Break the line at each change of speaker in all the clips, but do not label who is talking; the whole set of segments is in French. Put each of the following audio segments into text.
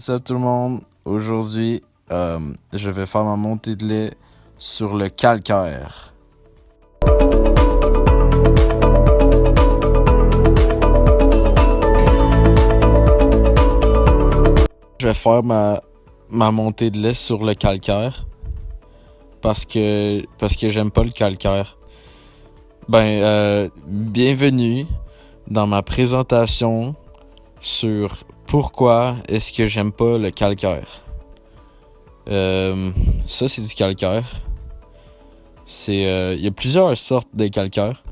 What's up tout le monde? Aujourd'hui, je vais faire ma montée de lait sur le calcaire. Je vais faire ma montée de lait sur le calcaire parce que j'aime pas le calcaire. Bienvenue dans ma présentation sur pourquoi est-ce que j'aime pas le calcaire. Ça, c'est du calcaire. Il y a plusieurs sortes de calcaire.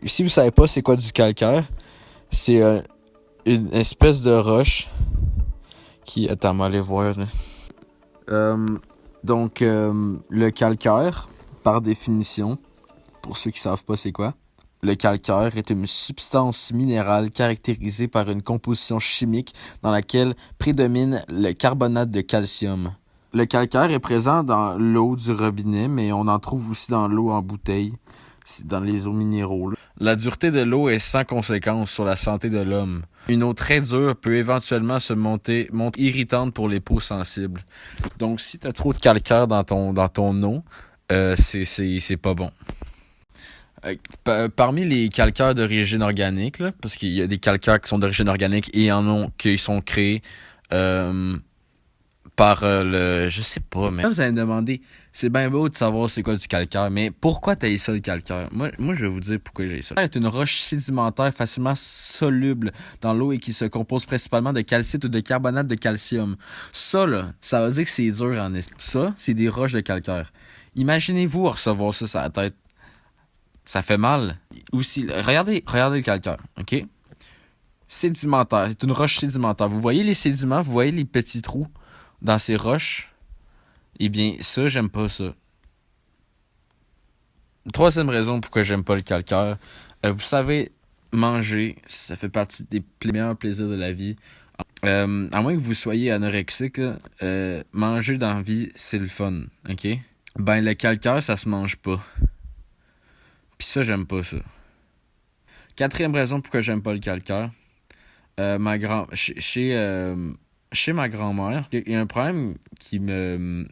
Si vous savez pas c'est quoi du calcaire, c'est une espèce de roche qui... Attends, on va aller voir. Le calcaire, par définition, pour ceux qui savent pas c'est quoi, le calcaire est une substance minérale caractérisée par une composition chimique dans laquelle prédomine le carbonate de calcium. Le calcaire est présent dans l'eau du robinet, mais on en trouve aussi dans l'eau en bouteille, dans les eaux minéraux. La dureté de l'eau est sans conséquence sur la santé de l'homme. Une eau très dure peut éventuellement se monter irritante pour les peaux sensibles. Donc si tu as trop de calcaire dans ton eau, c'est pas bon. Parmi les calcaires d'origine organique, là, parce qu'il y a des calcaires qui sont d'origine organique et qui sont créés par je sais pas, mais... Là, vous allez me demander, c'est bien beau de savoir c'est quoi du calcaire, mais pourquoi t'as ça le calcaire? Moi, je vais vous dire pourquoi j'ai ça. C'est une roche sédimentaire facilement soluble dans l'eau et qui se compose principalement de calcite ou de carbonate de calcium. Ça, là, ça veut dire que c'est dur en estime. Ça, c'est des roches de calcaire. Imaginez-vous recevoir ça sur la tête. Ça fait mal. Aussi, regardez le calcaire, ok? Sédimentaire, c'est une roche sédimentaire. Vous voyez les sédiments, vous voyez les petits trous dans ces roches? Eh bien, ça, j'aime pas ça. Troisième raison pourquoi j'aime pas le calcaire. Vous savez, manger, ça fait partie des meilleurs plaisirs de la vie. À moins que vous soyez anorexique, manger dans la vie, c'est le fun, ok? Le calcaire, ça se mange pas. Pis ça, j'aime pas ça. Quatrième raison pourquoi j'aime pas le calcaire. Chez ma grand-mère, il y a un problème qui me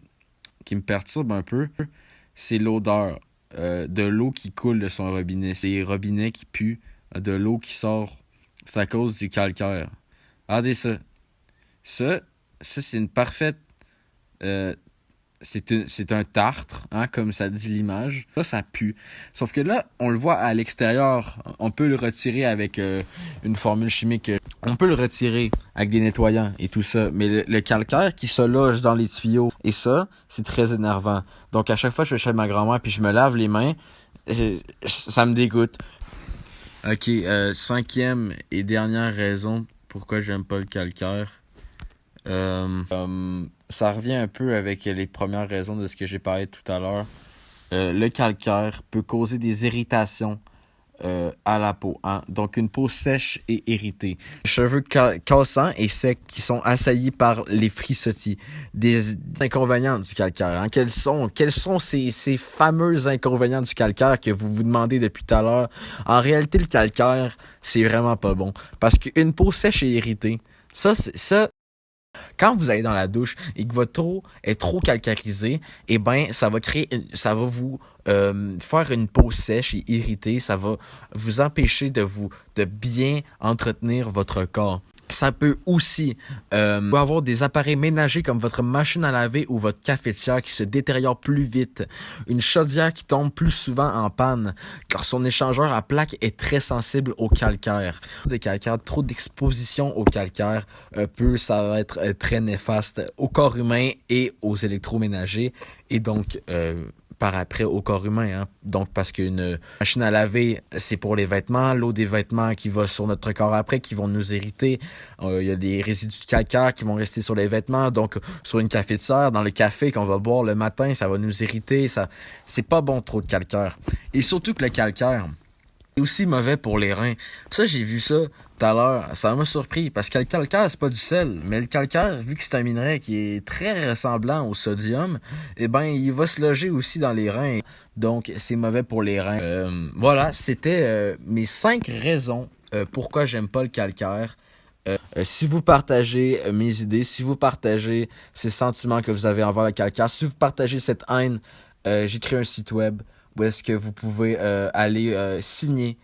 perturbe un peu. C'est l'odeur de l'eau qui coule de son robinet. C'est les robinets qui puent, de l'eau qui sort. C'est à cause du calcaire. Regardez ça. Ça, c'est une parfaite... C'est un tartre, hein, comme ça dit l'image. Ça pue. Sauf que là, on le voit à l'extérieur. On peut le retirer avec une formule chimique. On peut le retirer avec des nettoyants et tout ça. Mais le calcaire qui se loge dans les tuyaux, et ça, c'est très énervant. Donc à chaque fois que je vais chez ma grand-mère puis je me lave les mains, ça me dégoûte. Ok, cinquième et dernière raison pourquoi j'aime pas le calcaire. Ça revient un peu avec les premières raisons de ce que j'ai parlé tout à l'heure. Le calcaire peut causer des irritations à la peau, hein? Donc une peau sèche et irritée. Cheveux cassants et secs qui sont assaillis par les frisottis. Des inconvénients du calcaire, hein? Quels sont ces fameux inconvénients du calcaire que vous vous demandez depuis tout à l'heure? En réalité, le calcaire, c'est vraiment pas bon. Parce qu'une peau sèche et irritée, ça, quand vous allez dans la douche et que votre eau est trop calcarisée, ça va vous faire une peau sèche et irritée. Ça va vous empêcher de bien entretenir votre corps. Ça peut aussi avoir des appareils ménagers comme votre machine à laver ou votre cafetière qui se détériore plus vite. Une chaudière qui tombe plus souvent en panne car son échangeur à plaques est très sensible au calcaire. Trop d'exposition au calcaire ça va être très néfaste au corps humain et aux électroménagers et donc par après au corps humain, hein? Donc parce qu'une machine à laver, c'est pour les vêtements, l'eau des vêtements qui va sur notre corps après, qui vont nous irriter. Il y a des résidus de calcaire qui vont rester sur les vêtements, donc sur une cafetière, dans le café qu'on va boire le matin, ça va nous irriter. C'est pas bon trop de calcaire. Et surtout que le calcaire est aussi mauvais pour les reins. Ça, j'ai vu ça tout à l'heure. Ça m'a surpris parce que le calcaire, c'est pas du sel. Mais le calcaire, vu que c'est un minerai qui est très ressemblant au sodium, il va se loger aussi dans les reins. Donc, c'est mauvais pour les reins. Voilà, c'était mes 5 raisons pourquoi j'aime pas le calcaire. Si vous partagez mes idées, si vous partagez ces sentiments que vous avez envers le calcaire, si vous partagez cette haine, j'ai créé un site web où est-ce que vous pouvez aller signer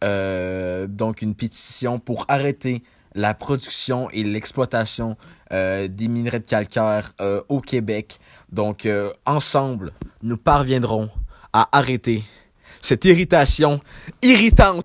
donc une pétition pour arrêter la production et l'exploitation des minerais de calcaire au Québec. Donc, ensemble, nous parviendrons à arrêter cette irritation irritante